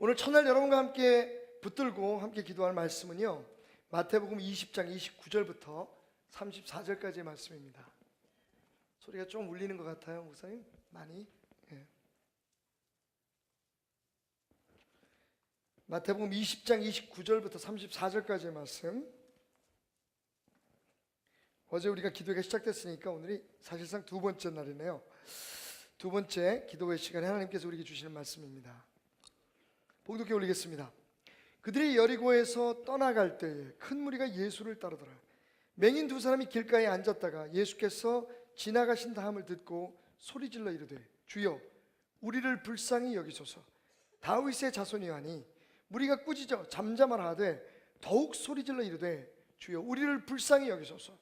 오늘 첫날 여러분과 함께 붙들고 함께 기도할 말씀은요, 마태복음 20장 29절부터 34절까지의 말씀입니다. 소리가 좀 울리는 것 같아요, 목사님? 많이? 예. 마태복음 20장 29절부터 34절까지의 말씀. 어제 우리가 기도회가 시작됐으니까 오늘이 사실상 두 번째 날이네요. 두 번째 기도회 시간에 하나님께서 우리에게 주시는 말씀입니다. 봉독해 올리겠습니다. 그들이 여리고에서 떠나갈 때에 큰 무리가 예수를 따르더라. 맹인 두 사람이 길가에 앉았다가 예수께서 지나가신 다음을 듣고 소리질러 이르되, 주여 우리를 불쌍히 여기소서. 다윗의 자손이하니 무리가 꾸짖어 잠잠하라 하되 더욱 소리질러 이르되, 주여 우리를 불쌍히 여기소서.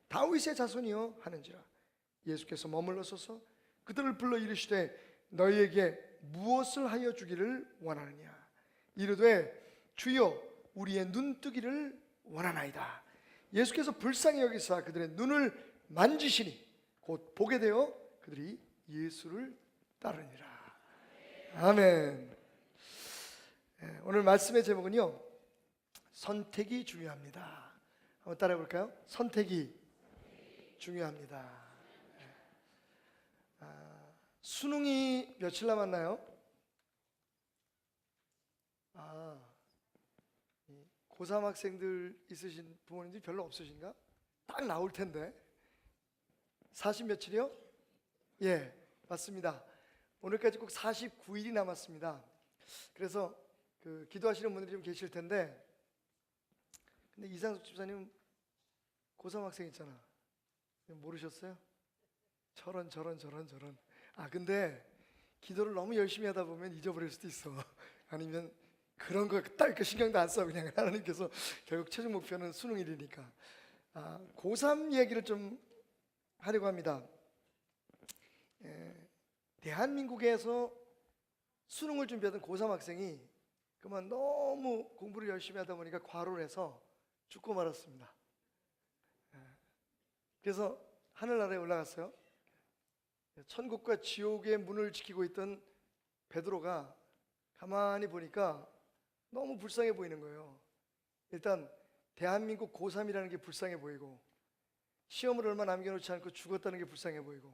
다윗의 자손이여 하는지라. 예수께서 머물러 서서 그들을 불러 이르시되, 너희에게 무엇을 하여 주기를 원하느냐. 이르되, 주여 우리의 눈뜨기를 원하나이다. 예수께서 불쌍히 여기사 그들의 눈을 만지시니 곧 보게 되어 그들이 예수를 따르니라. 아멘. 오늘 말씀의 제목은요, 선택이 중요합니다. 한번 따라해 볼까요? 선택이 중요합니다. 수능이 며칠 남았나요? 고3 학생들 있으신 부모님들이 별로 없으신가? 딱 나올 텐데. 40 며칠이요? 예, 맞습니다. 오늘까지 꼭 49일이 남았습니다. 그래서 기도하시는 분들이 좀 계실 텐데, 근데 이상숙 집사님 고3 학생 있잖아. 모르셨어요? 저런. 근데 기도를 너무 열심히 하다 보면 잊어버릴 수도 있어. 아니면 그런 거 딱 신경도 안 써. 그냥 하나님께서 결국 최종 목표는 수능일이니까. 고3 얘기를 좀 하려고 합니다. 대한민국에서 수능을 준비하던 고3 학생이 그만 너무 공부를 열심히 하다 보니까 과로를 해서 죽고 말았습니다. 그래서 하늘나라에 올라갔어요. 천국과 지옥의 문을 지키고 있던 베드로가 가만히 보니까 너무 불쌍해 보이는 거예요. 일단 대한민국 고3이라는 게 불쌍해 보이고, 시험을 얼마 남겨놓지 않고 죽었다는 게 불쌍해 보이고,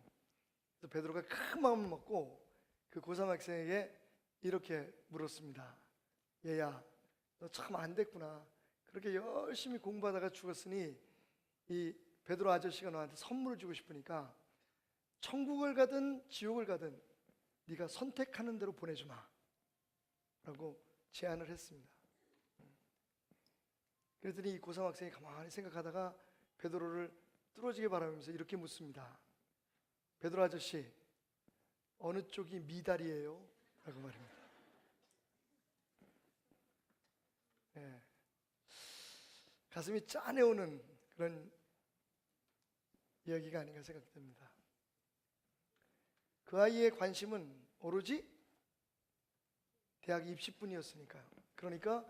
그래서 베드로가 큰 마음을 먹고 그 고3 학생에게 이렇게 물었습니다. 얘야, 너 참 안 됐구나. 그렇게 열심히 공부하다가 죽었으니 이 베드로 아저씨가 너한테 선물을 주고 싶으니까 천국을 가든 지옥을 가든 네가 선택하는 대로 보내주마 라고 제안을 했습니다. 그랬더니 이 고3 학생이 가만히 생각하다가 베드로를 뚫어지게 바라보면서 이렇게 묻습니다. 베드로 아저씨, 어느 쪽이 미달이에요? 라고 말합니다. 가슴이 짠해오는 그런 이야기가 아닌가 생각됩니다. 그 아이의 관심은 오로지 대학 입시뿐이었으니까요. 그러니까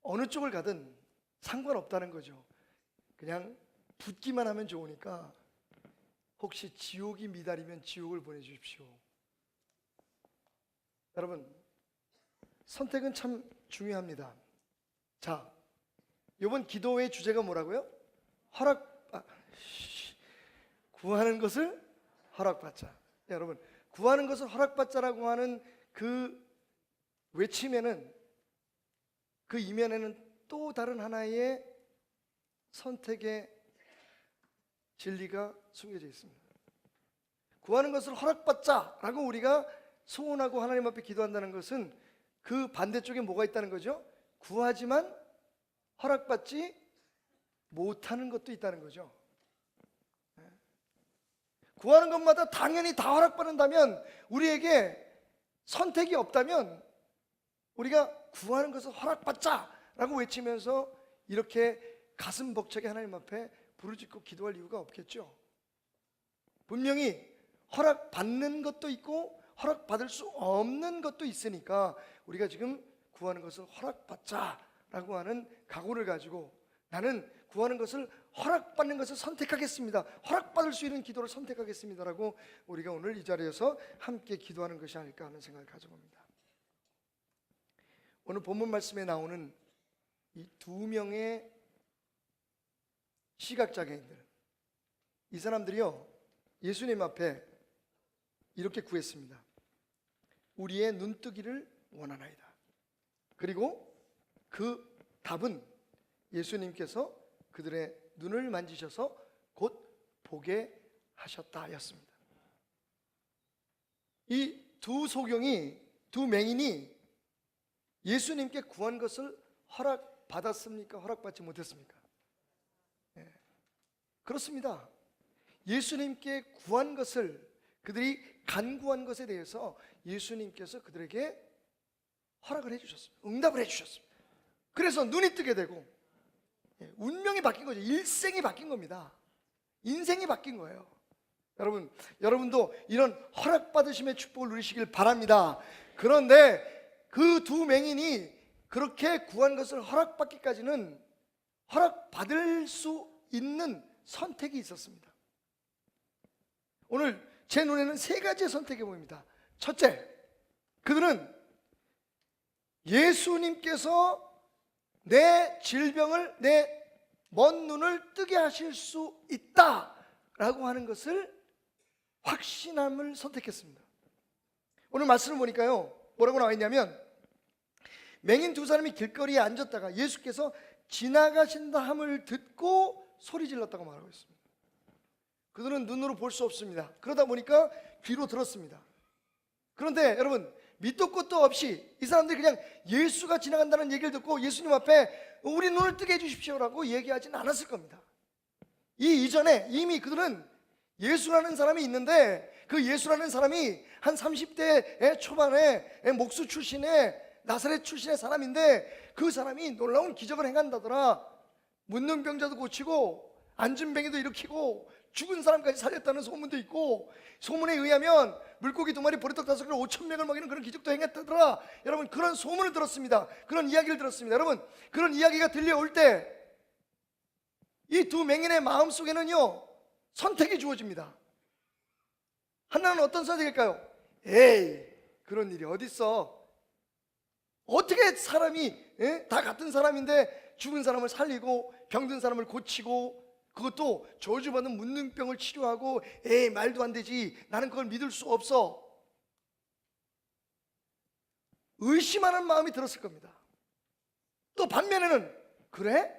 어느 쪽을 가든 상관없다는 거죠. 그냥 붙기만 하면 좋으니까 혹시 지옥이 미달이면 지옥을 보내주십시오. 여러분, 선택은 참 중요합니다. 자, 이번 기도회의 주제가 뭐라고요? 구하는 것을 허락받자. 여러분, 구하는 것을 허락받자라고 하는 그 외침에는, 그 이면에는 또 다른 하나의 선택의 진리가 숨겨져 있습니다. 구하는 것을 허락받자라고 우리가 소원하고 하나님 앞에 기도한다는 것은 그 반대쪽에 뭐가 있다는 거죠? 구하지만 허락받지 못하는 것도 있다는 거죠. 구하는 것마다 당연히 다 허락받는다면, 우리에게 선택이 없다면 우리가 구하는 것을 허락받자라고 외치면서 이렇게 가슴 벅차게 하나님 앞에 부르짖고 기도할 이유가 없겠죠. 분명히 허락받는 것도 있고 허락받을 수 없는 것도 있으니까 우리가 지금 구하는 것을 허락받자라고 하는 각오를 가지고, 나는 구하는 것을 허락받는 것을 선택하겠습니다, 허락받을 수 있는 기도를 선택하겠습니다라고 우리가 오늘 이 자리에서 함께 기도하는 것이 아닐까 하는 생각을 가져봅니다. 오늘 본문 말씀에 나오는 이 두 명의 시각장애인들, 이 사람들이요 예수님 앞에 이렇게 구했습니다. 우리의 눈뜨기를 원하나이다. 그리고 그 답은 예수님께서 그들의 눈을 만지셔서 곧 보게 하셨다 였습니다. 이 두 소경이, 두 맹인이 예수님께 구한 것을 허락받았습니까? 허락받지 못했습니까? 네. 그렇습니다. 예수님께 구한 것을, 그들이 간구한 것에 대해서 예수님께서 그들에게 허락을 해주셨습니다. 응답을 해주셨습니다. 그래서 눈이 뜨게 되고 운명이 바뀐 거죠. 일생이 바뀐 겁니다. 인생이 바뀐 거예요. 여러분도 이런 허락받으심의 축복을 누리시길 바랍니다. 그런데 그 두 맹인이 그렇게 구한 것을 허락받기까지는 허락받을 수 있는 선택이 있었습니다. 오늘 제 눈에는 세 가지의 선택이 보입니다. 첫째, 그들은 예수님께서 내 질병을, 내 먼 눈을 뜨게 하실 수 있다라고 하는 것을 확신함을 선택했습니다. 오늘 말씀을 보니까요 뭐라고 나와 있냐면, 맹인 두 사람이 길거리에 앉았다가 예수께서 지나가신다 함을 듣고 소리 질렀다고 말하고 있습니다. 그들은 눈으로 볼 수 없습니다. 그러다 보니까 귀로 들었습니다. 그런데 여러분, 밑도 끝도 없이 이 사람들이 그냥 예수가 지나간다는 얘기를 듣고 예수님 앞에 우리 눈을 뜨게 해주십시오라고 얘기하지는 않았을 겁니다. 이 이전에 이미 그들은 예수라는 사람이 있는데, 그 예수라는 사람이 한 30대 초반에 목수 출신의 나사렛 출신의 사람인데, 그 사람이 놀라운 기적을 행한다더라. 문둥병자도 고치고 안진뱅이도 일으키고 죽은 사람까지 살렸다는 소문도 있고, 소문에 의하면 물고기 2마리 보리떡 5개로 5,000명을 먹이는 그런 기적도 행했다더라. 여러분, 그런 소문을 들었습니다. 그런 이야기를 들었습니다. 여러분, 그런 이야기가 들려올 때 이 두 맹인의 마음속에는요 선택이 주어집니다. 하나는 어떤 선택일까요? 에이, 그런 일이 어딨어. 어떻게 사람이 다 같은 사람인데 죽은 사람을 살리고 병든 사람을 고치고, 그것도 저주받은 문둥병을 치료하고, 에이, 말도 안 되지, 나는 그걸 믿을 수 없어, 의심하는 마음이 들었을 겁니다. 또 반면에는, 그래?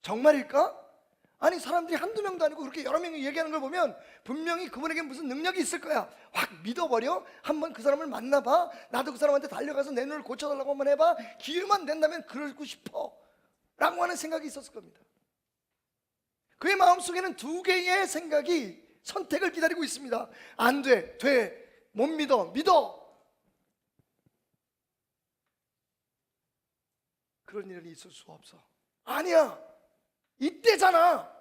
정말일까? 아니, 사람들이 한두 명도 아니고 그렇게 여러 명이 얘기하는 걸 보면 분명히 그분에게 무슨 능력이 있을 거야. 확 믿어버려. 한번 그 사람을 만나봐. 나도 그 사람한테 달려가서 내 눈을 고쳐달라고 한번 해봐. 기회만 된다면 그러고 싶어 라고 하는 생각이 있었을 겁니다. 그의 마음속에는 두 개의 생각이 선택을 기다리고 있습니다. 안 돼, 돼, 못 믿어, 믿어. 그런 일은 있을 수 없어. 아니야, 이때잖아.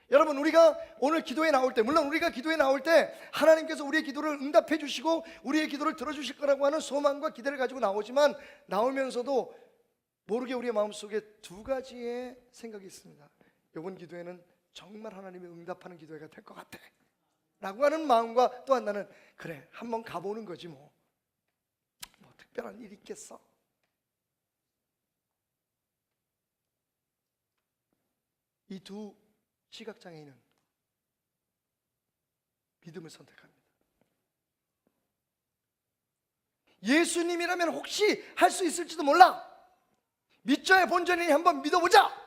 여러분, 우리가 오늘 기도에 나올 때, 물론 우리가 기도에 나올 때 하나님께서 우리의 기도를 응답해 주시고 우리의 기도를 들어주실 거라고 하는 소망과 기대를 가지고 나오지만, 나오면서도 모르게 우리의 마음속에 두 가지의 생각이 있습니다. 이번 기도에는 정말 하나님이 응답하는 기도회가 될 것 같아 라고 하는 마음과, 또 하나는 그래, 한번 가보는 거지 뭐 특별한 일이 있겠어. 이 두 시각장애인은 믿음을 선택합니다. 예수님이라면 혹시 할 수 있을지도 몰라, 믿자의 본전이니 한번 믿어보자.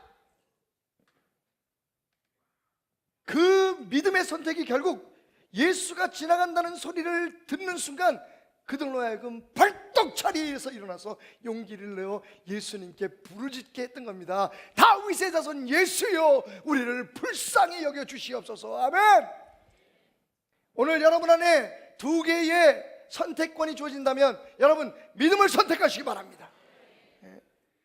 그 믿음의 선택이 결국 예수가 지나간다는 소리를 듣는 순간 그들로 하여금 벌떡 자리에서 일어나서 용기를 내어 예수님께 부르짖게 했던 겁니다. 다윗의 자손 예수여, 우리를 불쌍히 여겨 주시옵소서. 아멘. 오늘 여러분 안에 두 개의 선택권이 주어진다면 여러분 믿음을 선택하시기 바랍니다.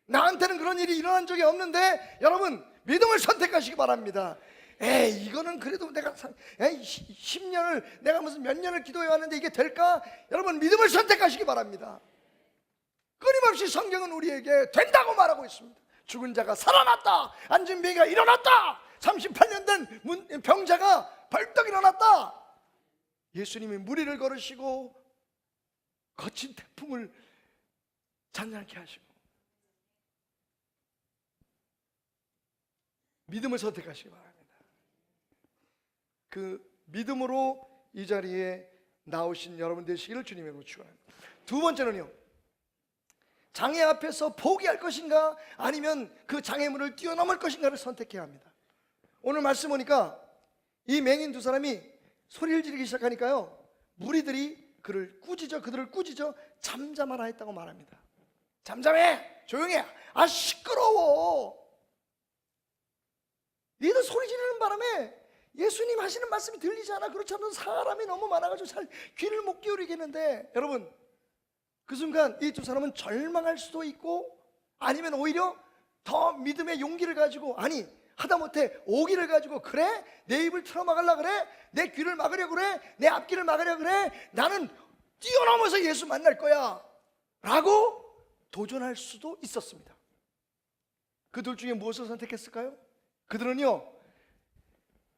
나한테는 그런 일이 일어난 적이 없는데 여러분 믿음을 선택하시기 바랍니다. 에이, 이거는 그래도 내가 10년을 내가 무슨 몇 년을 기도해 왔는데 이게 될까? 여러분 믿음을 선택하시기 바랍니다. 끊임없이 성경은 우리에게 된다고 말하고 있습니다. 죽은 자가 살아났다, 안진뱅이가 일어났다, 38년 된 병자가 벌떡 일어났다. 예수님이 무리를 걸으시고 거친 태풍을 잔잔케 하시고 믿음을 선택하시기 바랍니다. 그 믿음으로 이 자리에 나오신 여러분 되시기를 주님으로 축원합니다. 두 번째는요, 장애 앞에서 포기할 것인가 아니면 그 장애물을 뛰어넘을 것인가를 선택해야 합니다. 오늘 말씀 보니까 이 맹인 두 사람이 소리를 지르기 시작하니까요, 무리들이 그들을 꾸짖어 잠잠하라 했다고 말합니다. 잠잠해, 조용해, 아 시끄러워. 얘들 소리 지르는 바람에 예수님 하시는 말씀이 들리지 않아. 그렇지 않은 사람이 너무 많아가지고 잘 귀를 못 기울이겠는데, 여러분 그 순간 이 두 사람은 절망할 수도 있고 아니면 오히려 더 믿음의 용기를 가지고, 아니 하다못해 오기를 가지고, 그래 내 입을 틀어막으려 그래, 내 귀를 막으려 그래, 내 앞길을 막으려 그래, 나는 뛰어넘어서 예수 만날 거야 라고 도전할 수도 있었습니다. 그 둘 중에 무엇을 선택했을까요? 그들은요,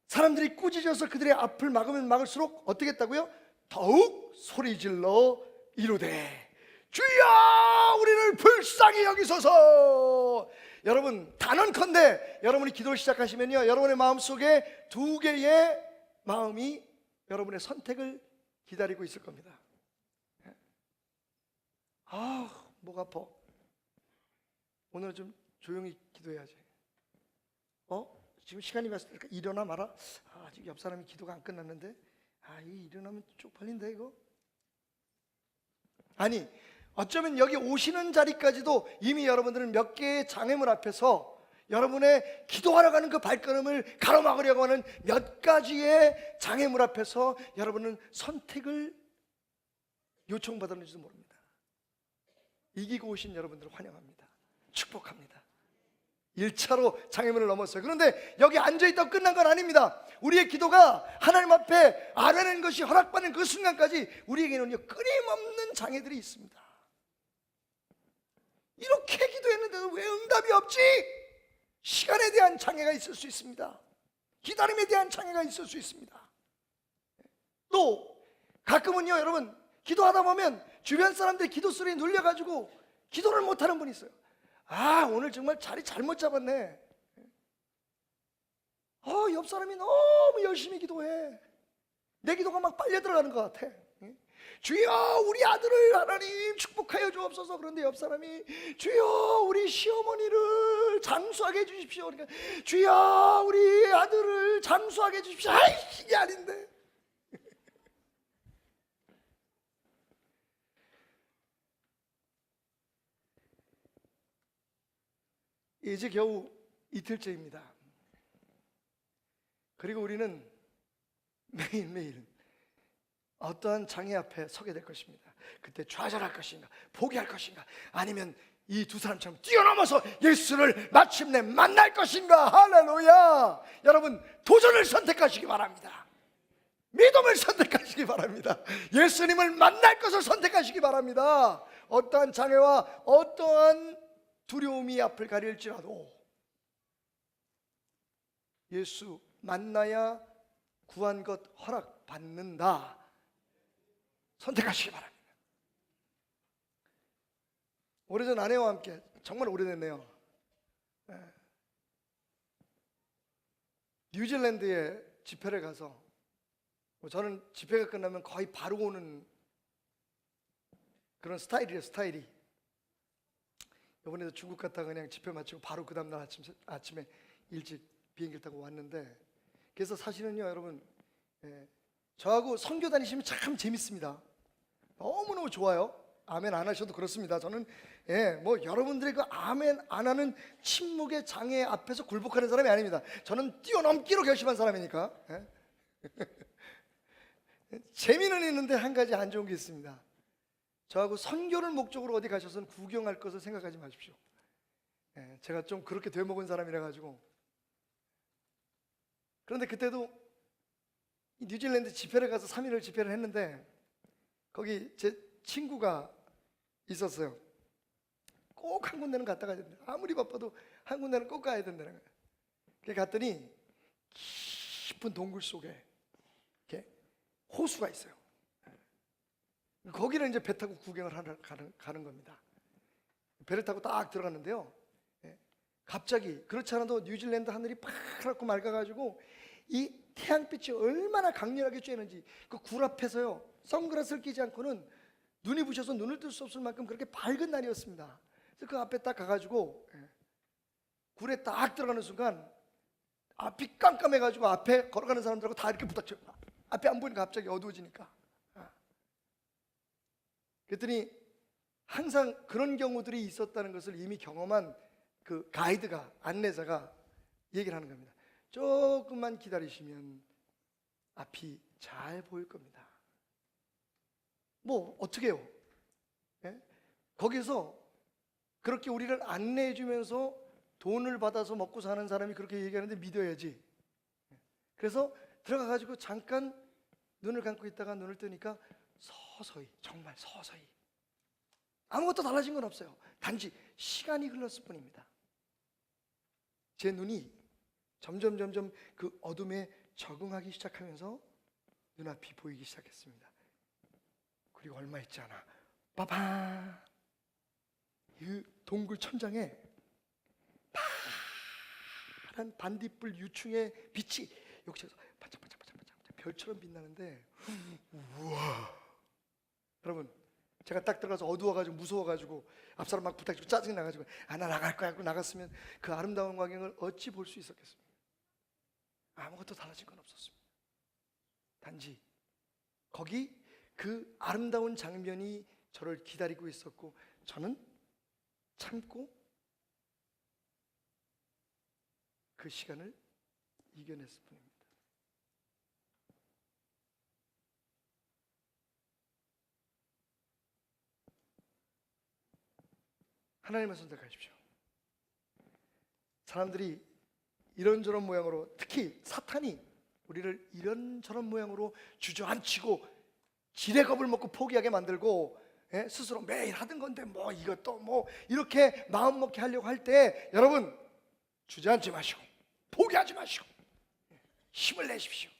사람들이 꾸짖어서 그들의 앞을 막으면 막을수록 어떻게 했다고요? 더욱 소리질러 이르되 주여 우리를 불쌍히 여기소서. 여러분 단언컨대 여러분이 기도를 시작하시면요, 여러분의 마음속에 두 개의 마음이 여러분의 선택을 기다리고 있을 겁니다. 아, 목 아파. 오늘 좀 조용히 기도해야지. 지금 시간이 왔으니까 일어나 마라. 아직 옆 사람이 기도가 안 끝났는데, 이 일어나면 쪽팔린데 이거. 아니 어쩌면 여기 오시는 자리까지도 이미 여러분들은 몇 개의 장애물 앞에서 여러분의 기도하러 가는 그 발걸음을 가로막으려고 하는 몇 가지의 장애물 앞에서 여러분은 선택을 요청받았는지도 모릅니다. 이기고 오신 여러분들을 환영합니다. 축복합니다. 1차로 장애물을 넘었어요. 그런데 여기 앉아있다고 끝난 건 아닙니다. 우리의 기도가 하나님 앞에 아뢰는 것이 허락받는 그 순간까지 우리에게는요, 끊임없는 장애들이 있습니다. 이렇게 기도했는데도 왜 응답이 없지? 시간에 대한 장애가 있을 수 있습니다. 기다림에 대한 장애가 있을 수 있습니다. 또 가끔은요, 여러분 기도하다 보면 주변 사람들의 기도 소리에 눌려가지고 기도를 못하는 분이 있어요. 오늘 정말 자리 잘못 잡았네. 옆 사람이 너무 열심히 기도해. 내 기도가 막 빨려 들어가는 것 같아. 주여 우리 아들을 하나님 축복하여 주옵소서. 그런데 옆 사람이 주여 우리 시어머니를 장수하게 해주십시오. 그러니까 주여 우리 아들을 장수하게 해주십시오. 이게 아닌데. 이제 겨우 이틀째입니다. 그리고 우리는 매일매일 어떠한 장애 앞에 서게 될 것입니다. 그때 좌절할 것인가, 포기할 것인가, 아니면 이 두 사람처럼 뛰어넘어서 예수를 마침내 만날 것인가. 할렐루야. 여러분 도전을 선택하시기 바랍니다. 믿음을 선택하시기 바랍니다. 예수님을 만날 것을 선택하시기 바랍니다. 어떠한 장애와 어떠한 두려움이 앞을 가릴지라도 예수 만나야 구한 것 허락받는다. 선택하시기 바랍니다. 오래전 아내와 함께, 정말 오래됐네요, 뉴질랜드에 집회를 가서, 저는 집회가 끝나면 거의 바로 오는 그런 스타일이에요. 스타일이 이번에도 중국 갔다가 그냥 집회 마치고 바로 그 다음날 아침에 일찍 비행기를 타고 왔는데, 그래서 사실은요 여러분, 저하고 선교 다니시면 참 재밌습니다. 너무너무 좋아요. 아멘 안 하셔도 그렇습니다. 저는 뭐 여러분들의 그 아멘 안 하는 침묵의 장애 앞에서 굴복하는 사람이 아닙니다. 저는 뛰어넘기로 결심한 사람이니까. 재미는 있는데 한 가지 안 좋은 게 있습니다. 저하고 선교를 목적으로 어디 가셔서는 구경할 것을 생각하지 마십시오. 제가 좀 그렇게 되먹은 사람이라 가지고. 그런데 그때도 뉴질랜드 집회를 가서 3일을 집회를 했는데, 거기 제 친구가 있었어요. 꼭 한 군데는 갔다 가야 된다. 아무리 바빠도 한 군데는 꼭 가야 된다는 거예요. 그래 갔더니 깊은 동굴 속에 이렇게 호수가 있어요. 거기를 이제 배 타고 구경을 하러 가는 겁니다. 배를 타고 딱 들어갔는데요. 예, 갑자기 그렇지 않아도 뉴질랜드 하늘이 파랗고 맑아가지고 이 태양빛이 얼마나 강렬하게 쬐는지 그 굴 앞에서요 선글라스를 끼지 않고는 눈이 부셔서 눈을 뜰 수 없을 만큼 그렇게 밝은 날이었습니다. 그래서 그 앞에 딱 가가지고 굴에 딱 들어가는 순간 앞이 깜깜해가지고 앞에 걸어가는 사람들하고 다 이렇게 부닥쳐. 앞에 안 보이니까 갑자기 어두워지니까. 그랬더니 항상 그런 경우들이 있었다는 것을 이미 경험한 그 가이드가, 안내자가 얘기를 하는 겁니다. 조금만 기다리시면 앞이 잘 보일 겁니다. 뭐 어떻게 해요? 예? 거기서 그렇게 우리를 안내해 주면서 돈을 받아서 먹고 사는 사람이 그렇게 얘기하는데 믿어야지. 그래서 들어가 가지고 잠깐 눈을 감고 있다가 눈을 뜨니까 서서히, 정말 서서히, 아무것도 달라진 건 없어요. 단지 시간이 흘렀을 뿐입니다. 제 눈이 점점 그 어둠에 적응하기 시작하면서 눈앞이 보이기 시작했습니다. 그리고 얼마 있지 않아 빠밤, 이 동굴 천장에 파란 반딧불 유충의 빛이 여기서 반짝반짝 별처럼 빛나는데, 우와. 여러분, 제가 딱 들어가서 어두워가지고 무서워가지고 앞사람 막 부탁주고 짜증이 나가지고 나 나갈 거야 하고 나갔으면 그 아름다운 광경을 어찌 볼 수 있었겠습니까? 아무것도 달라진 건 없었습니다. 단지 거기 그 아름다운 장면이 저를 기다리고 있었고 저는 참고 그 시간을 이겨냈을 뿐입니다. 하나님을 선택하십시오. 사람들이 이런저런 모양으로, 특히 사탄이 우리를 이런저런 모양으로 주저앉히고 지레 겁을 먹고 포기하게 만들고, 스스로 매일 하던 건데 뭐 이것도 뭐 이렇게 마음 먹게 하려고 할 때, 여러분 주저앉지 마시고 포기하지 마시고 힘을 내십시오.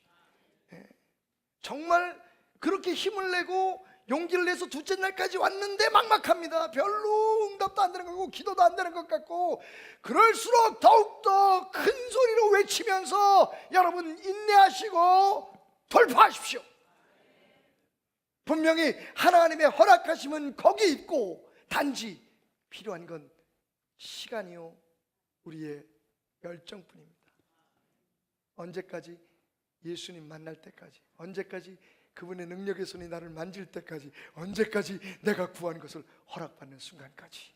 정말 그렇게 힘을 내고 용기를 내서 둘째 날까지 왔는데 막막합니다. 별로 응답도 안 되는 것 같고 기도도 안 되는 것 같고, 그럴수록 더욱더 큰 소리로 외치면서 여러분 인내하시고 돌파하십시오. 분명히 하나님의 허락하심은 거기 있고 단지 필요한 건 시간이요 우리의 열정뿐입니다. 언제까지? 예수님 만날 때까지. 언제까지? 그분의 능력의 손이 나를 만질 때까지. 언제까지? 내가 구한 것을 허락받는 순간까지.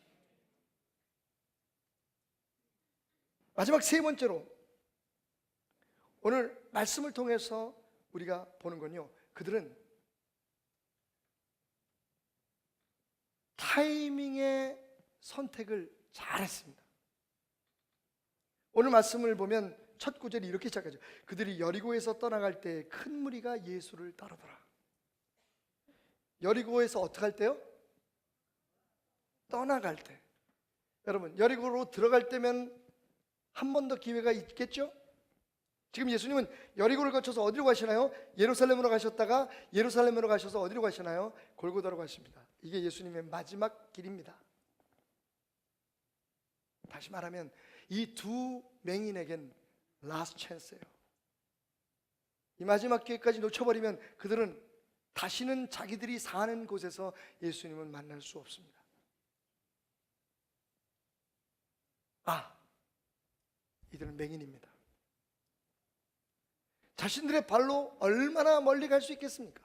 마지막 세 번째로 오늘 말씀을 통해서 우리가 보는 건요, 그들은 타이밍의 선택을 잘했습니다. 오늘 말씀을 보면 첫 구절이 이렇게 시작하죠. 그들이 여리고에서 떠나갈 때 큰 무리가 예수를 따르더라. 여리고에서 어떻게 할 때요? 떠나갈 때. 여러분, 여리고로 들어갈 때면 한 번 더 기회가 있겠죠? 지금 예수님은 여리고를 거쳐서 어디로 가시나요? 예루살렘으로 가셨다가 예루살렘으로 가셔서 어디로 가시나요? 골고다로 가십니다. 이게 예수님의 마지막 길입니다. 다시 말하면 이 두 맹인에겐 라스트 찬스예요. 이 마지막 기회까지 놓쳐버리면 그들은 다시는 자기들이 사는 곳에서 예수님을 만날 수 없습니다. 이들은 맹인입니다. 자신들의 발로 얼마나 멀리 갈 수 있겠습니까?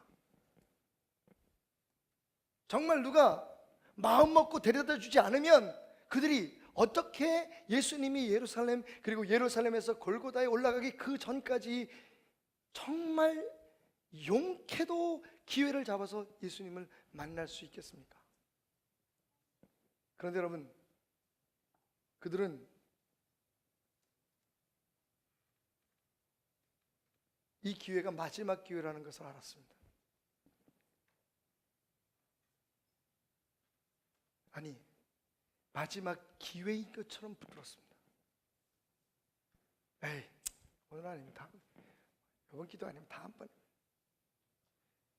정말 누가 마음 먹고 데려다 주지 않으면 그들이 어떻게 예수님이 예루살렘, 그리고 예루살렘에서 골고다에 올라가기 그 전까지 정말 용케도 기회를 잡아서 예수님을 만날 수 있겠습니까? 그런데 여러분, 그들은 이 기회가 마지막 기회라는 것을 알았습니다. 아니, 마지막 기회인 것처럼 붙들었습니다. 에이, 오늘 아니면 다음, 이번 기도 아니면 다음번.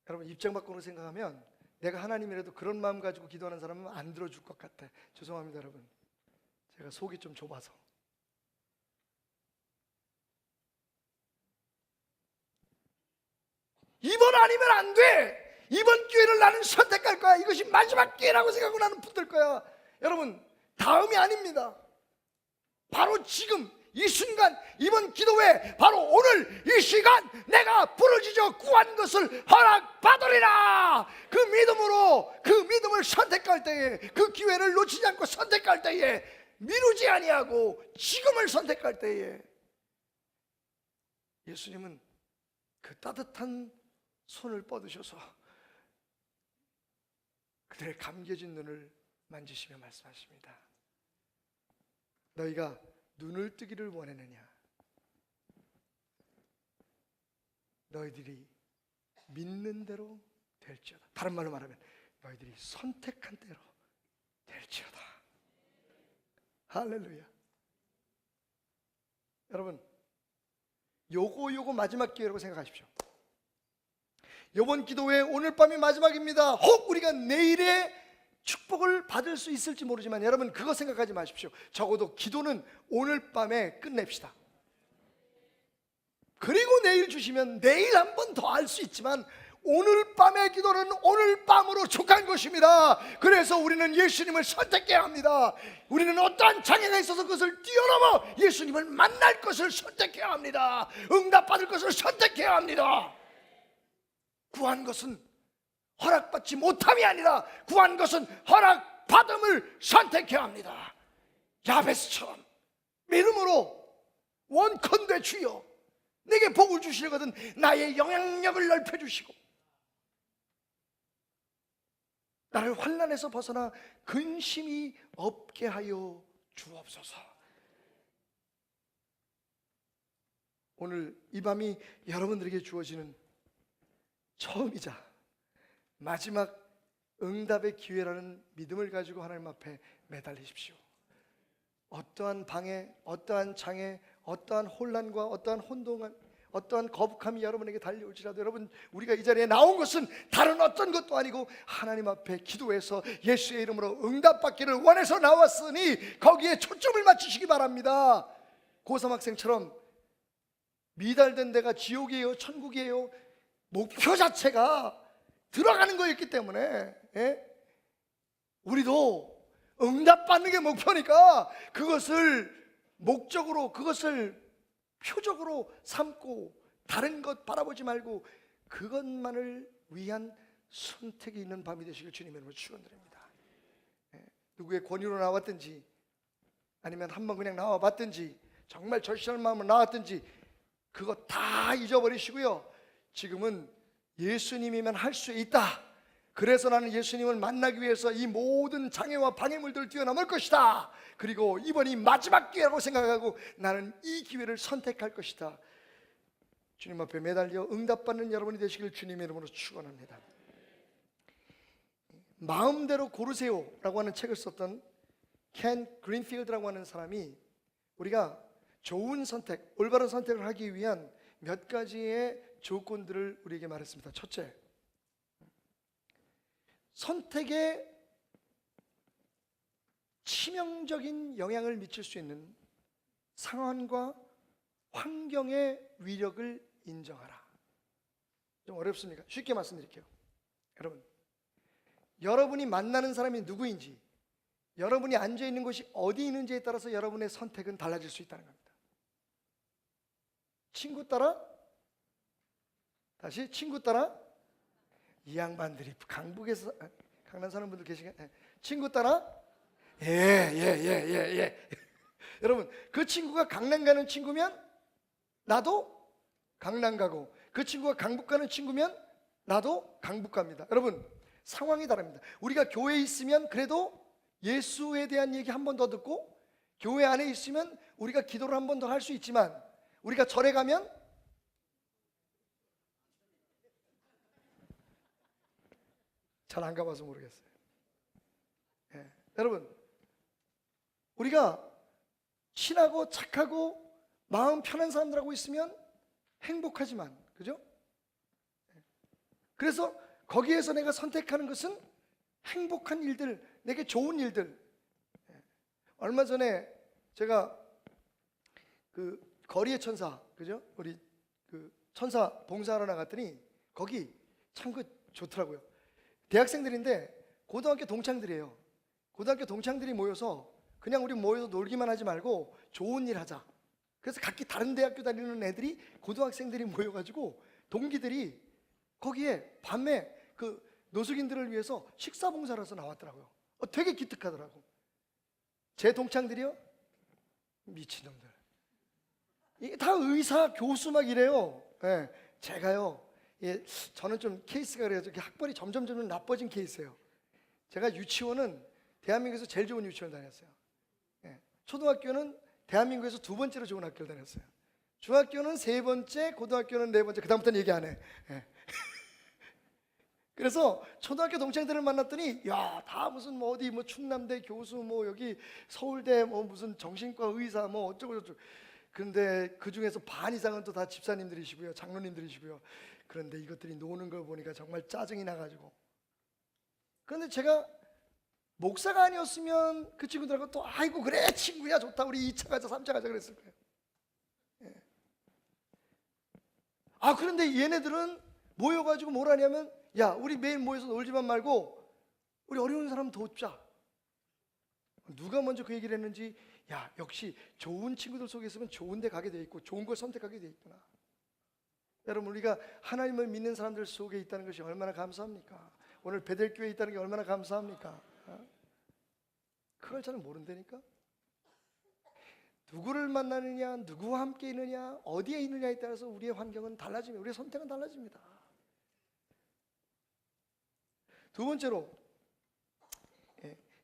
여러분, 입장 바꾸는 생각하면 내가 하나님이라도 그런 마음 가지고 기도하는 사람은 안 들어줄 것 같아. 죄송합니다 여러분, 제가 속이 좀 좁아서. 이번 아니면 안 돼. 이번 기회를 나는 선택할 거야. 이것이 마지막 기회라고 생각하고 나는 붙들 거야. 여러분, 다음이 아닙니다. 바로 지금 이 순간, 이번 기도회, 바로 오늘 이 시간 내가 부르짖어 구한 것을 허락받으리라. 그 믿음으로, 그 믿음을 선택할 때에, 그 기회를 놓치지 않고 선택할 때에, 미루지 아니하고 지금을 선택할 때에, 예수님은 그 따뜻한 손을 뻗으셔서 그들의 감겨진 눈을 만지시며 말씀하십니다. 너희가 눈을 뜨기를 원하느냐? 너희들이 믿는 대로 될지어다. 다른 말로 말하면 너희들이 선택한 대로 될지어다. 할렐루야. 여러분, 요거 마지막 기회라고 생각하십시오. 이번 기도회 오늘 밤이 마지막입니다. 혹 우리가 내일의 축복을 받을 수 있을지 모르지만 여러분, 그거 생각하지 마십시오. 적어도 기도는 오늘 밤에 끝냅시다. 그리고 내일 주시면 내일 한 번 더 할 수 있지만 오늘 밤의 기도는 오늘 밤으로 족한 것입니다. 그래서 우리는 예수님을 선택해야 합니다. 우리는 어떠한 장애가 있어서 그것을 뛰어넘어 예수님을 만날 것을 선택해야 합니다. 응답받을 것을 선택해야 합니다. 구한 것은 허락받지 못함이 아니라 구한 것은 허락받음을 선택해야 합니다. 야베스처럼 믿음으로 원컨대 주여 내게 복을 주시려거든 나의 영향력을 넓혀주시고 나를 환난에서 벗어나 근심이 없게 하여 주옵소서. 오늘 이 밤이 여러분들에게 주어지는 처음이자 마지막 응답의 기회라는 믿음을 가지고 하나님 앞에 매달리십시오. 어떠한 방해, 어떠한 장애, 어떠한 혼란과 어떠한 혼동함, 어떠한 거북함이 여러분에게 달려올지라도 여러분, 우리가 이 자리에 나온 것은 다른 어떤 것도 아니고 하나님 앞에 기도해서 예수의 이름으로 응답받기를 원해서 나왔으니 거기에 초점을 맞추시기 바랍니다. 고3 학생처럼 미달된 데가 지옥이에요 천국이에요, 목표 자체가 들어가는 거였기 때문에 우리도 응답받는 게 목표니까 그것을 목적으로, 그것을 표적으로 삼고 다른 것 바라보지 말고 그것만을 위한 선택이 있는 밤이 되시길 주님의 이름으로 축원드립니다. 누구의 권유로 나왔든지 아니면 한번 그냥 나와봤든지 정말 절실한 마음으로 나왔든지 그거 다 잊어버리시고요, 지금은 예수님이면 할 수 있다. 그래서 나는 예수님을 만나기 위해서 이 모든 장애와 방해물들을 뛰어넘을 것이다. 그리고 이번이 마지막 기회라고 생각하고 나는 이 기회를 선택할 것이다. 주님 앞에 매달려 응답받는 여러분이 되시길 주님의 이름으로 축원합니다. 마음대로 고르세요 라고 하는 책을 썼던 켄 그린필드라고 하는 사람이 우리가 좋은 선택, 올바른 선택을 하기 위한 몇 가지의 조건들을 우리에게 말했습니다. 첫째, 선택에 치명적인 영향을 미칠 수 있는 상황과 환경의 위력을 인정하라. 좀 어렵습니까? 쉽게 말씀드릴게요. 여러분, 여러분이 만나는 사람이 누구인지, 여러분이 앉아있는 곳이 어디 있는지에 따라서 여러분의 선택은 달라질 수 있다는 겁니다. 친구 따라? 다시 친구 따라? 이 양반들이 강북에서, 강남 사는 분들 계시겠네. 친구 따라? 예. 여러분, 그 친구가 강남 가는 친구면 나도 강남 가고, 그 친구가 강북 가는 친구면 나도 강북 갑니다. 여러분, 상황이 다릅니다. 우리가 교회에 있으면 그래도 예수에 대한 얘기 한 번 더 듣고, 교회 안에 있으면 우리가 기도를 한 번 더 할 수 있지만, 우리가 절에 가면 잘 안 가봐서 모르겠어요. 여러분, 우리가 친하고 착하고 마음 편한 사람들하고 있으면 행복하지만, 그죠? 그래서 거기에서 내가 선택하는 것은 행복한 일들, 내게 좋은 일들. 얼마 전에 제가 그 거리의 천사, 그죠? 우리 그 천사 봉사하러 나갔더니 거기 참 그 좋더라고요. 대학생들인데 고등학교 동창들이에요. 고등학교 동창들이 모여서 그냥 우리 모여서 놀기만 하지 말고 좋은 일 하자. 그래서 각기 다른 대학교 다니는 애들이, 고등학생들이 모여가지고 동기들이 거기에 밤에 그 노숙인들을 위해서 식사 봉사를 해서 나왔더라고요. 되게 기특하더라고. 제 동창들이요? 미친놈들. 이게 다 의사, 교수 막 이래요. 예, 제가요, 예, 저는 좀 케이스가 그래가지고 학벌이 점점 나빠진 케이스예요. 제가 유치원은 대한민국에서 제일 좋은 유치원 다녔어요. 예, 초등학교는 대한민국에서 두 번째로 좋은 학교를 다녔어요. 중학교는 세 번째, 고등학교는 네 번째. 그 다음부터는 얘기 안 해. 예. 그래서 초등학교 동창들을 만났더니 다 무슨 뭐 어디 뭐 충남대 교수, 뭐 여기 서울대 뭐 무슨 정신과 의사 뭐 어쩌고 저쩌고. 그런데 그 중에서 반 이상은 또 다 집사님들이시고요, 장로님들이시고요. 그런데 이것들이 노는 걸 보니까 정말 짜증이 나가지고. 그런데 제가 목사가 아니었으면 그 친구들하고 또 아이고 그래 친구야 좋다 우리 2차 가자 3차 가자 그랬을 거예요. 예. 그런데 얘네들은 모여가지고 뭘 하냐면, 야 우리 매일 모여서 놀지만 말고 우리 어려운 사람 돕자. 누가 먼저 그 얘기를 했는지, 야 역시 좋은 친구들 속에 있으면 좋은 데 가게 돼 있고 좋은 걸 선택하게 돼 있구나. 여러분, 우리가 하나님을 믿는 사람들 속에 있다는 것이 얼마나 감사합니까? 오늘 베델교회에 있다는 게 얼마나 감사합니까? 그걸 잘 모른다니까. 누구를 만나느냐, 누구와 함께 있느냐, 어디에 있느냐에 따라서 우리의 환경은 달라집니다. 우리의 선택은 달라집니다. 두 번째로,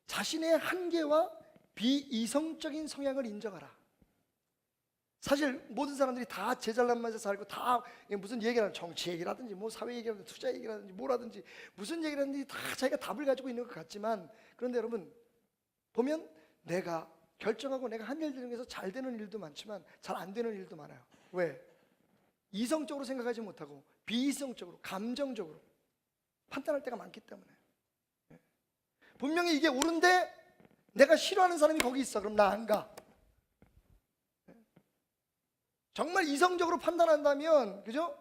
자신의 한계와 비이성적인 성향을 인정하라. 사실 모든 사람들이 다 제 잘난 맛에 살고 다 무슨 얘기를 하는, 정치 얘기라든지 뭐 사회 얘기라든지 투자 얘기라든지 뭐라든지 무슨 얘기를 하는지 다 자기가 답을 가지고 있는 것 같지만, 그런데 여러분 보면 내가 결정하고 내가 한 일 중에서 잘 되는 일도 많지만 잘 안 되는 일도 많아요. 왜? 이성적으로 생각하지 못하고 비이성적으로, 감정적으로 판단할 때가 많기 때문에. 분명히 이게 옳은데 내가 싫어하는 사람이 거기 있어. 그럼 나 안 가. 정말 이성적으로 판단한다면, 그죠?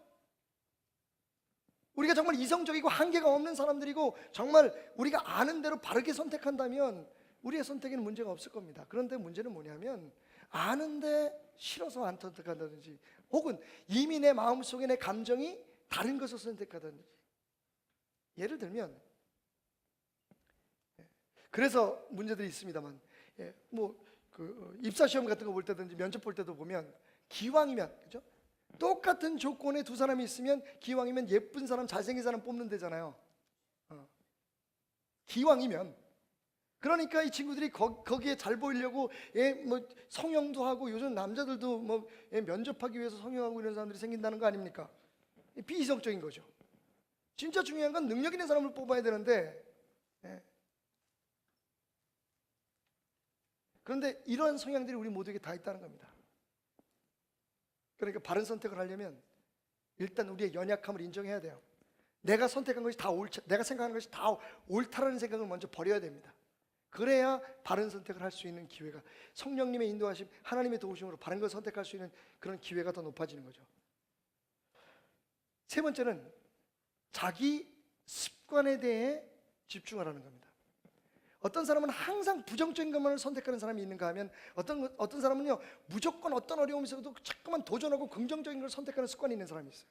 우리가 정말 이성적이고 한계가 없는 사람들이고 정말 우리가 아는 대로 바르게 선택한다면 우리의 선택에는 문제가 없을 겁니다. 그런데 문제는 뭐냐면, 아는데 싫어서 안 선택한다든지, 혹은 이미 내 마음속에 내 감정이 다른 것을 선택하든지. 예를 들면, 그래서 문제들이 있습니다만, 입사 시험 같은 거 볼 때든지 면접 볼 때도 보면, 기왕이면, 그죠? 똑같은 조건에 두 사람이 있으면 기왕이면 예쁜 사람, 잘생긴 사람 뽑는 데잖아요. 기왕이면. 그러니까 이 친구들이 거기에 잘 보이려고 성형도 하고, 요즘 남자들도 면접하기 위해서 성형하고 이런 사람들이 생긴다는 거 아닙니까? 비이성적인 거죠. 진짜 중요한 건 능력 있는 사람을 뽑아야 되는데, 그런데 이러한 성향들이 우리 모두에게 다 있다는 겁니다. 그러니까 바른 선택을 하려면 일단 우리의 연약함을 인정해야 돼요. 내가 선택한 것이 다 옳다, 내가 생각하는 것이 다 옳다라는 생각을 먼저 버려야 됩니다. 그래야 바른 선택을 할 수 있는 기회가, 성령님의 인도하심, 하나님의 도우심으로 바른 걸 선택할 수 있는 그런 기회가 더 높아지는 거죠. 세 번째는 자기 습관에 대해 집중하라는 겁니다. 어떤 사람은 항상 부정적인 것만을 선택하는 사람이 있는가 하면, 어떤 사람은요 무조건 어떤 어려움이 있어도 자꾸만 도전하고 긍정적인 걸 선택하는 습관이 있는 사람이 있어요.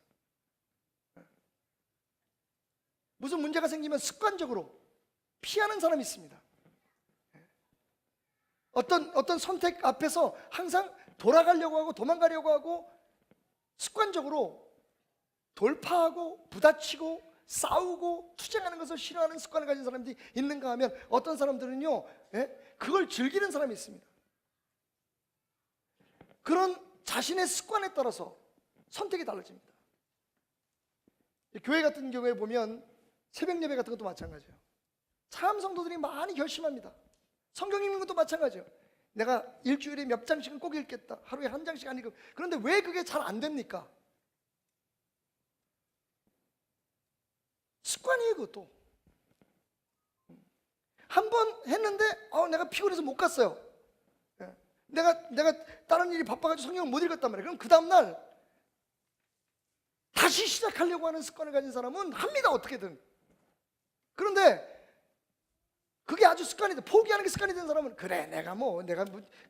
무슨 문제가 생기면 습관적으로 피하는 사람이 있습니다. 어떤 선택 앞에서 항상 돌아가려고 하고 도망가려고 하고 습관적으로 돌파하고 부딪히고 싸우고 투쟁하는 것을 싫어하는 습관을 가진 사람들이 있는가 하면, 어떤 사람들은요 그걸 즐기는 사람이 있습니다. 그런 자신의 습관에 따라서 선택이 달라집니다. 교회 같은 경우에 보면 새벽 예배 같은 것도 마찬가지예요. 참 성도들이 많이 결심합니다. 성경 읽는 것도 마찬가지예요. 내가 일주일에 몇 장씩은 꼭 읽겠다, 하루에 한 장씩 안 읽고. 그런데 왜 그게 잘 안 됩니까? 습관이에요. 그것도 한 번 했는데 내가 피곤해서 못 갔어요. 내가 다른 일이 바빠가지고 성경을 못 읽었단 말이에요. 그럼 그 다음날 다시 시작하려고 하는 습관을 가진 사람은 합니다. 어떻게든. 그런데 그게 아주 습관이 돼. 포기하는 게 습관이 된 사람은 그래 내가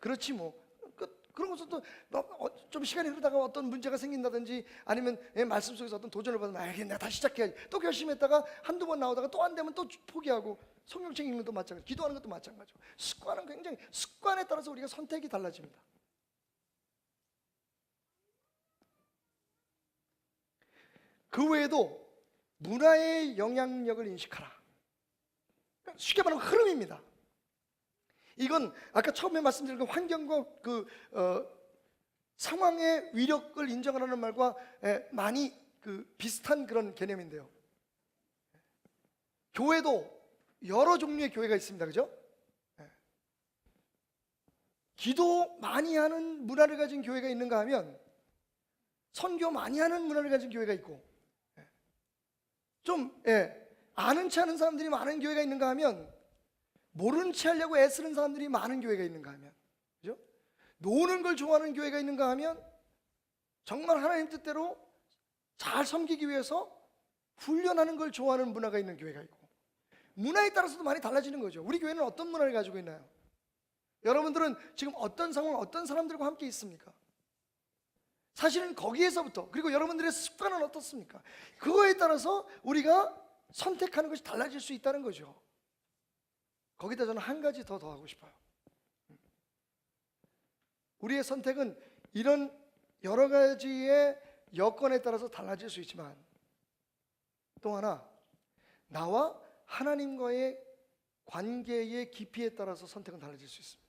그렇지 뭐. 그런 것도 좀 시간이 흐르다가 어떤 문제가 생긴다든지 아니면 말씀 속에서 어떤 도전을 받으면 내가 다시 시작해야지. 또 결심했다가 한두 번 나오다가 또 안 되면 또 포기하고, 성경책 읽는 것도 마찬가지, 기도하는 것도 마찬가지고, 습관은 굉장히, 습관에 따라서 우리가 선택이 달라집니다. 그 외에도 문화의 영향력을 인식하라. 쉽게 말하면 흐름입니다. 이건 아까 처음에 말씀드린 그 환경과 상황의 위력을 인정하라는 말과 많이 비슷한 그런 개념인데요. 교회도 여러 종류의 교회가 있습니다. 그죠? 기도 많이 하는 문화를 가진 교회가 있는가 하면 선교 많이 하는 문화를 가진 교회가 있고, 좀 아는 체 하는 사람들이 많은 교회가 있는가 하면 모른 체 하려고 애쓰는 사람들이 많은 교회가 있는가 하면, 그죠? 노는 걸 좋아하는 교회가 있는가 하면 정말 하나님 뜻대로 잘 섬기기 위해서 훈련하는 걸 좋아하는 문화가 있는 교회가 있고, 문화에 따라서도 많이 달라지는 거죠. 우리 교회는 어떤 문화를 가지고 있나요? 여러분들은 지금 어떤 상황, 어떤 사람들과 함께 있습니까? 사실은 거기에서부터, 그리고 여러분들의 습관은 어떻습니까? 그거에 따라서 우리가 선택하는 것이 달라질 수 있다는 거죠. 거기다 저는 한 가지 더 더하고 싶어요. 우리의 선택은 이런 여러 가지의 여건에 따라서 달라질 수 있지만, 또 하나, 나와 하나님과의 관계의 깊이에 따라서 선택은 달라질 수 있습니다.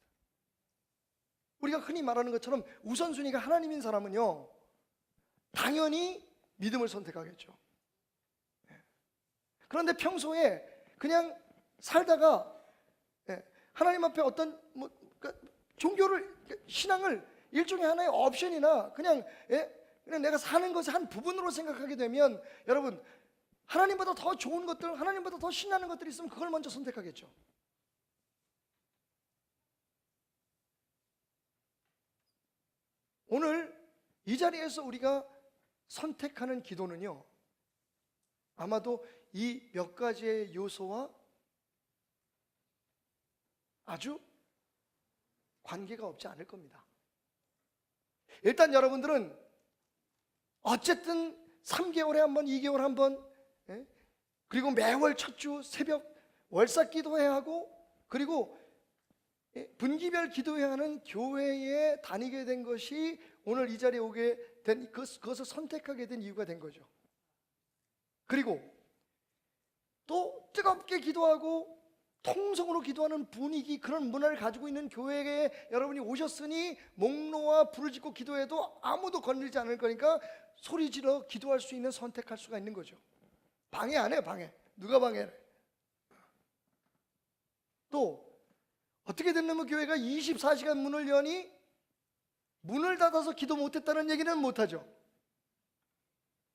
우리가 흔히 말하는 것처럼 우선순위가 하나님인 사람은요, 당연히 믿음을 선택하겠죠. 그런데 평소에 그냥 살다가 하나님 앞에 어떤 종교를, 신앙을 일종의 하나의 옵션이나 그냥 내가 사는 것의 한 부분으로 생각하게 되면, 여러분, 하나님보다 더 좋은 것들, 하나님보다 더 신나는 것들이 있으면 그걸 먼저 선택하겠죠. 오늘 이 자리에서 우리가 선택하는 기도는요, 아마도 이 몇 가지의 요소와 아주 관계가 없지 않을 겁니다. 일단 여러분들은 어쨌든 3개월에 한 번, 2개월에 한 번, 그리고 매월 첫 주 새벽 월삭 기도해야 하고, 그리고 분기별 기도해야 하는 교회에 다니게 된 것이 오늘 이 자리에 오게 된, 그것을 선택하게 된 이유가 된 거죠. 그리고 또 뜨겁게 기도하고 통성으로 기도하는 분위기, 그런 문화를 가지고 있는 교회에 여러분이 오셨으니 목 놓아 불을 짓고 기도해도 아무도 건들지 않을 거니까 소리 질러 기도할 수 있는, 선택할 수가 있는 거죠. 방해 안 해요. 방해. 누가 방해해? 또 어떻게 됐냐면 교회가 24시간 문을 여니 문을 닫아서 기도 못했다는 얘기는 못하죠.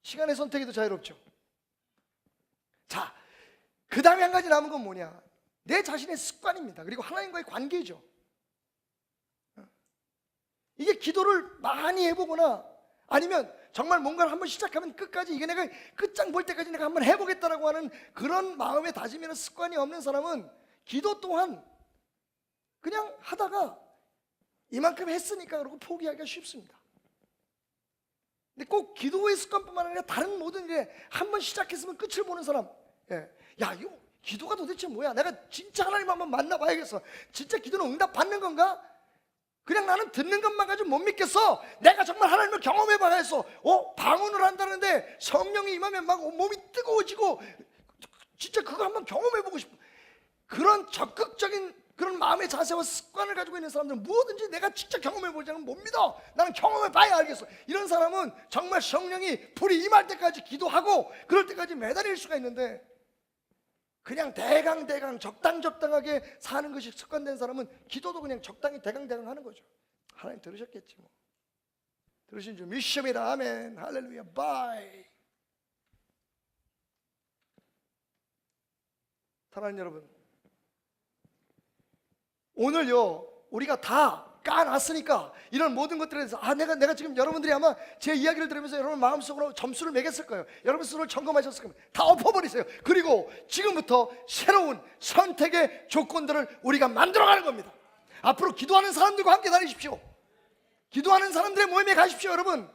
시간의 선택에도 자유롭죠. 자, 그 다음에 한 가지 남은 건 뭐냐? 내 자신의 습관입니다. 그리고 하나님과의 관계죠. 이게 기도를 많이 해보거나 아니면 정말 뭔가를 한번 시작하면 끝까지, 이게 내가 끝장 볼 때까지 내가 한번 해보겠다라고 하는 그런 마음의 다짐이나 습관이 없는 사람은 기도 또한 그냥 하다가 이만큼 했으니까 그러고 포기하기가 쉽습니다. 근데 꼭 기도의 습관뿐만 아니라 다른 모든 일에 한번 시작했으면 끝을 보는 사람, 야, 이거 기도가 도대체 뭐야? 내가 진짜 하나님 한번 만나봐야겠어. 진짜 기도는 응답 받는 건가? 그냥 나는 듣는 것만 가지고 못 믿겠어. 내가 정말 하나님을 경험해봐야겠어. 방언을 한다는데 성령이 임하면 막 몸이 뜨거워지고, 진짜 그거 한번 경험해보고 싶어. 그런 적극적인 그런 마음의 자세와 습관을 가지고 있는 사람들은 무엇든지 내가 직접 경험해보지 않으면 못 믿어. 나는 경험해봐야 알겠어. 이런 사람은 정말 성령이 불이 임할 때까지 기도하고 그럴 때까지 매달릴 수가 있는데, 그냥 대강 적당하게 사는 것이 습관된 사람은 기도도 그냥 적당히 대강 하는 거죠. 하나님 들으셨겠지 뭐. 들으신 줄 믿습니다. 아멘. 할렐루야. 바이. 사랑하는 여러분, 오늘요 우리가 다 까놨으니까 이런 모든 것들에 대해서 내가 지금 여러분들이 아마 제 이야기를 들으면서 여러분 마음속으로 점수를 매겼을 거예요. 여러분 스스로 점검하셨을 겁니다. 다 엎어버리세요. 그리고 지금부터 새로운 선택의 조건들을 우리가 만들어가는 겁니다. 앞으로 기도하는 사람들과 함께 다니십시오. 기도하는 사람들의 모임에 가십시오. 여러분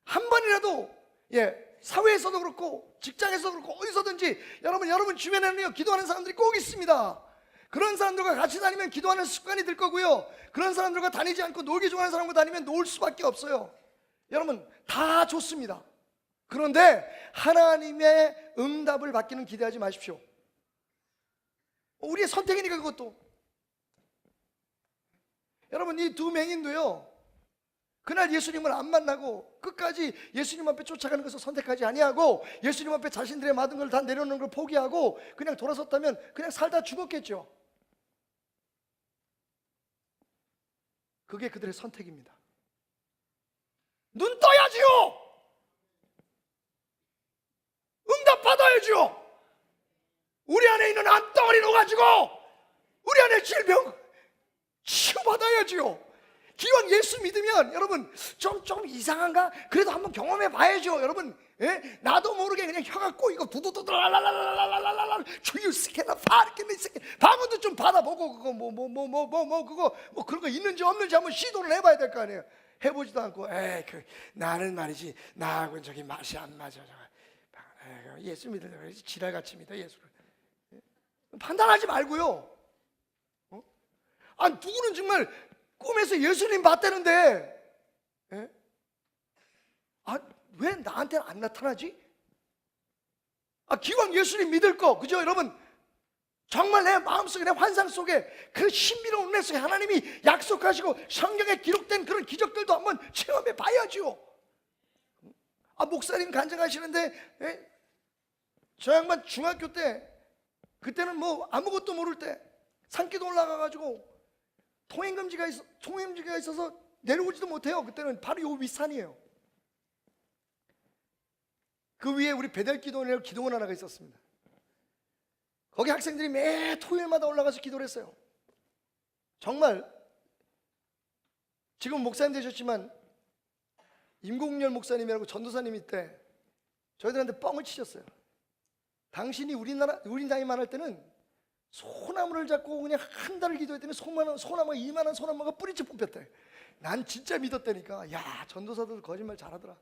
한 번이라도 사회에서도 그렇고 직장에서도 그렇고 어디서든지 여러분 주변에는요 기도하는 사람들이 꼭 있습니다. 그런 사람들과 같이 다니면 기도하는 습관이 들 거고요, 그런 사람들과 다니지 않고 놀기 좋아하는 사람과 다니면 놀 수밖에 없어요. 여러분 다 좋습니다. 그런데 하나님의 응답을 받기는 기대하지 마십시오. 우리의 선택이니까. 그것도 여러분 이 두 맹인도요 그날 예수님을 안 만나고 끝까지 예수님 앞에 쫓아가는 것을 선택하지 아니하고 예수님 앞에 자신들의 모든 걸 다 내려놓는 걸 포기하고 그냥 돌아섰다면 그냥 살다 죽었겠죠. 그게 그들의 선택입니다. 눈 떠야지요. 응답 받아야지요. 우리 안에 있는 암덩어리 놓아가지고 우리 안에 질병 치유받아야지요. 기왕 예수 믿으면 여러분 좀 이상한가? 그래도 한번 경험해 봐야죠. 여러분 나도 모르게 그냥 혀가 꼬이고 두두두랄랄랄랄랄랄랄 주유 스캐너 파르케미 스캐 방언도 좀 받아보고 그거 그거 그런 거 있는지 없는지 한번 시도를 해봐야 될 거 아니에요. 해보지도 않고 나는 말이지 나하고는 저기 맛이 안 맞아. 예수 믿으려고 지랄같이 믿어 예수를. 판단하지 말고요. 누구는 정말 꿈에서 예수님 봤다는데 왜 나한테는 안 나타나지? 기왕 예수님 믿을 거, 그죠 여러분? 정말 내 마음속에 내 환상 속에 그 신비로운 은혜 속에 하나님이 약속하시고 성경에 기록된 그런 기적들도 한번 체험해 봐야죠. 목사님 간증하시는데 저 양반 중학교 때 그때는 뭐 아무것도 모를 때 산기도 올라가가지고 통행금지가 있어서 내려오지도 못해요. 그때는 바로 요 윗산이에요. 그 위에 우리 베델기도원이라고 기도원 하나가 있었습니다. 거기 학생들이 매 토요일마다 올라가서 기도를 했어요. 정말 지금 목사님 되셨지만 임공렬 목사님이라고 전도사님이 때 저희들한테 뻥을 치셨어요. 당신이 우리 나이만 할 때는 소나무를 잡고 그냥 한 달을 기도했더니 소나무가 이만한 소나무가 뿌리째 뽑혔대. 난 진짜 믿었다니까. 야, 전도사들 거짓말 잘하더라.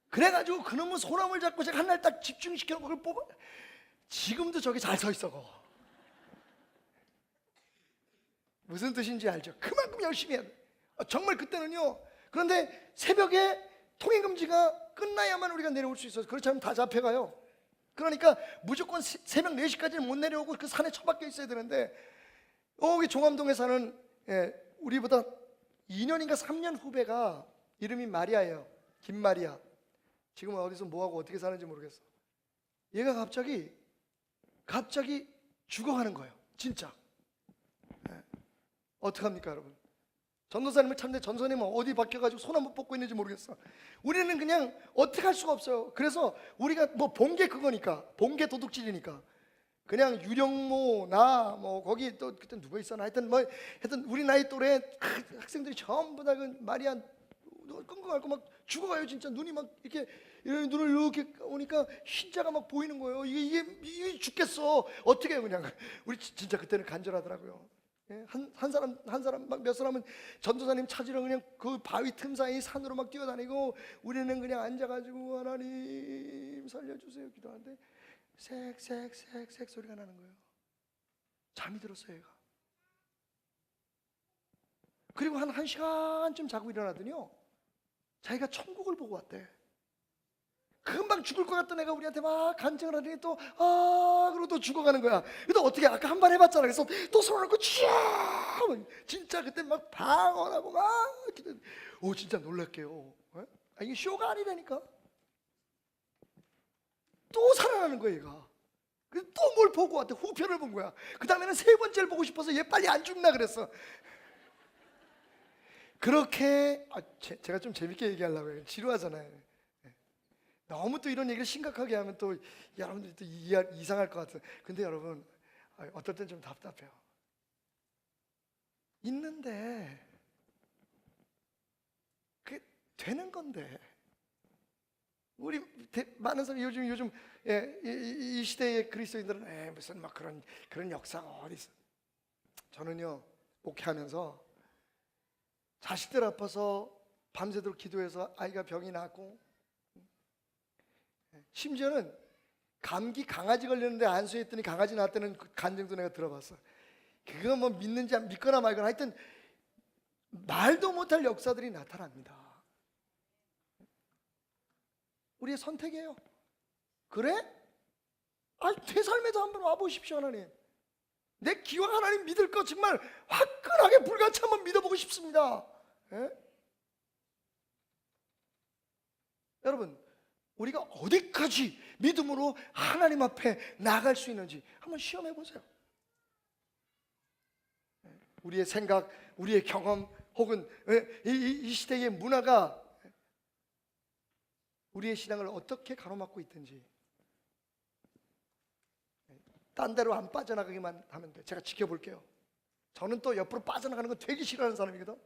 그래가지고 그놈은 소나무를 잡고 제가 한 날 딱 집중시켜 그걸 뽑아. 지금도 저기 잘 서 있어. 무슨 뜻인지 알죠? 그만큼 열심히 해야 돼. 정말 그때는요. 그런데 새벽에 통행금지가 끝나야만 우리가 내려올 수 있어서, 그렇지 않으면 다 잡혀가요. 그러니까 무조건 새벽 4시까지는 못 내려오고 그 산에 처박혀 있어야 되는데, 여기 종암동에 사는 우리보다 2년인가 3년 후배가 이름이 마리아예요. 김마리아. 지금은 어디서 뭐하고 어떻게 사는지 모르겠어. 얘가 갑자기 죽어가는 거예요. 진짜. 어떡합니까 여러분? 전도사님을 찾는데 전도사님은 어디 박혀가지고 손 한번 뻗고 있는지 모르겠어. 우리는 그냥 어떻게 할 수가 없어요. 그래서 우리가 뭐 본 게 그거니까, 본 게 도둑질이니까 그냥 유령모 나 뭐 거기 또 그때 누가 있었나 하여튼 우리 나이 또래 학생들이 전부 다 그 마리아 끙끙 앓고 막 죽어가요. 진짜 눈이 막 이렇게 눈을 이렇게 오니까 흰자가 막 보이는 거예요. 이게 죽겠어. 어떻게 해요 그냥. 우리 진짜 그때는 간절하더라고요. 한 사람 막 몇 사람은 전도사님 찾으러 그냥 그 바위 틈 사이 산으로 막 뛰어다니고, 우리는 그냥 앉아가지고 하나님 살려주세요 기도하는데 색색색색 소리가 나는 거예요. 잠이 들었어요 얘가. 그리고 한 1시간쯤 자고 일어나더니요 자기가 천국을 보고 왔대. 금방 죽을 것 같던 애가 우리한테 막 간증을 하더니 또 그러고 또 죽어가는 거야. 또 어떻게 아까 한 번 해봤잖아. 그래서 또 손을 놓고 진짜 그때 막 방언하고 막 진짜 놀랄게요. 이게 쇼가 아니라니까. 또 살아나는 거야 얘가. 그래서 또 뭘 보고 왔대. 후편을 본 거야. 그 다음에는 세 번째를 보고 싶어서 얘 빨리 안 죽나 그랬어. 그렇게 제가 좀 재밌게 얘기하려고 해요. 지루하잖아요. 너무 또 이런 얘기를 심각하게 하면 또 여러분들이 또 이상할 것 같아요. 근데 여러분, 어떨 땐 좀 답답해요. 있는데 그게 되는 건데, 우리 많은 사람이 요즘 이 시대의 그리스도인들은 무슨 막 그런 역사가 어디 있어. 저는요, 목회하면서 자식들 아파서 밤새도록 기도해서 아이가 병이 나고, 심지어는 감기 강아지 걸렸는데 안수했더니 강아지 낳았다는 그 간증도 내가 들어봤어. 그거 뭐 믿는지 믿거나 말거나 하여튼 말도 못할 역사들이 나타납니다. 우리의 선택이에요. 그래? 내 삶에도 한번 와보십시오. 하나님, 내 기왕 하나님 믿을 거 정말 화끈하게 불같이 한번 믿어보고 싶습니다. 여러분, 우리가 어디까지 믿음으로 하나님 앞에 나아갈 수 있는지 한번 시험해 보세요. 우리의 생각, 우리의 경험, 혹은 이 시대의 문화가 우리의 신앙을 어떻게 가로막고 있든지 딴 데로 안 빠져나가기만 하면 돼. 제가 지켜볼게요. 저는 또 옆으로 빠져나가는 거 되게 싫어하는 사람이거든.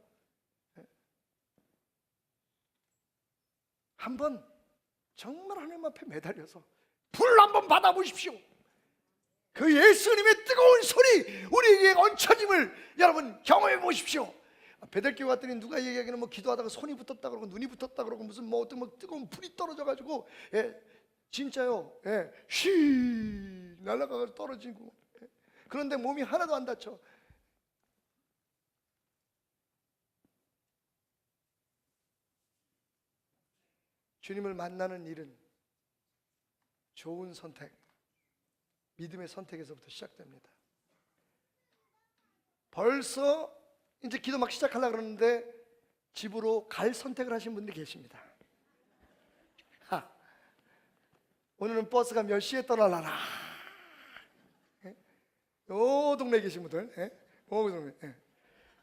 한번 정말 하나님 앞에 매달려서 불 한번 받아보십시오. 그 예수님의 뜨거운 손이 우리에게 얹혀짐을 여러분 경험해 보십시오. 베델교회 갔더니 누가 얘기하기는 뭐 기도하다가 손이 붙었다 그러고 눈이 붙었다 그러고 무슨 뭐 어떤 뭐 뜨거운 불이 떨어져 가지고 진짜요. 휘 날아가서 떨어지고. 그런데 몸이 하나도 안 다쳐. 주님을 만나는 일은 좋은 선택, 믿음의 선택에서부터 시작됩니다. 벌써 이제 기도 막 시작하려고 그러는데 집으로 갈 선택을 하신 분들이 계십니다. 오늘은 버스가 몇 시에 떠나려나. 요 동네에 계신 분들,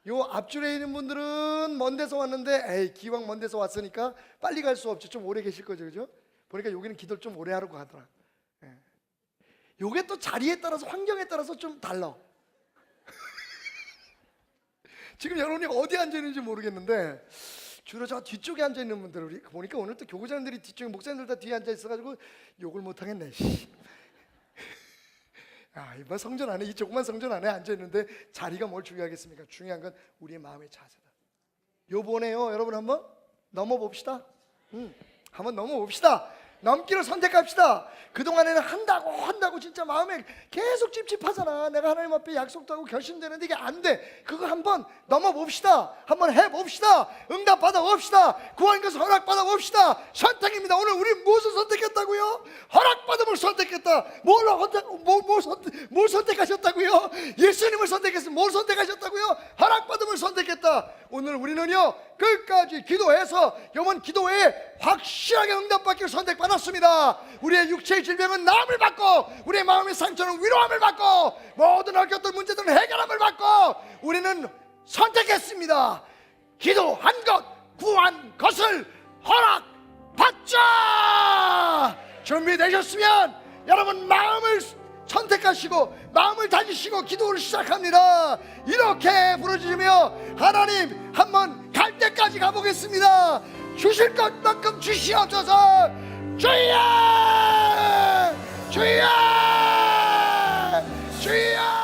요 앞줄에 있는 분들은 먼 데서 왔는데 기왕 먼 데서 왔으니까 빨리 갈 수 없죠. 좀 오래 계실 거죠, 그죠? 보니까 여기는 기도를 좀 오래 하라고 하더라. 요게 또 자리에 따라서, 환경에 따라서 좀 달라. 지금 여러분이 어디 앉아 있는지 모르겠는데 주로 저 뒤쪽에 앉아 있는 분들, 우리 보니까 오늘 또 교구장들이 뒤쪽에, 목사님들 다 뒤에 앉아 있어가지고 욕을 못 하겠네. 이번 성전 안에, 이 조그만 성전 안에 앉아 있는데 자리가 뭘 중요하겠습니까? 중요한 건 우리의 마음의 자세다. 요번에요, 여러분 한번 넘어봅시다. 한번 넘어봅시다. 넘기를 선택합시다. 그동안에는 한다고 진짜 마음에 계속 찝찝하잖아. 내가 하나님 앞에 약속도 하고 결심되는데 이게 안 돼. 그거 한번 넘어봅시다. 한번 해봅시다. 응답받아 봅시다. 구한 것을 허락받아 봅시다. 선택입니다. 오늘 우리 무엇을 선택했다고요? 허락받음을 선택했다. 뭘 선택하셨다고요? 예수님을 선택했으면 뭘 선택하셨다고요? 허락받음을 선택했다. 오늘 우리는요, 끝까지 기도해서 이번 기도에 확실하게 응답받기를 선택받았습니다. 우리의 육체의 질병은 나음을 받고, 우리의 마음의 상처는 위로함을 받고, 모든 얽혔던 문제들은 해결함을 받고, 우리는 선택했습니다. 기도한 것, 구한 것을 허락받자. 준비되셨으면 여러분 마음을 선택하시고 마음을 다지시고 기도를 시작합니다. 이렇게 부르짖으며 하나님 한번 갈 때까지 가보겠습니다. 주실 것만큼 주시옵소서. 주여, 주여, 주여.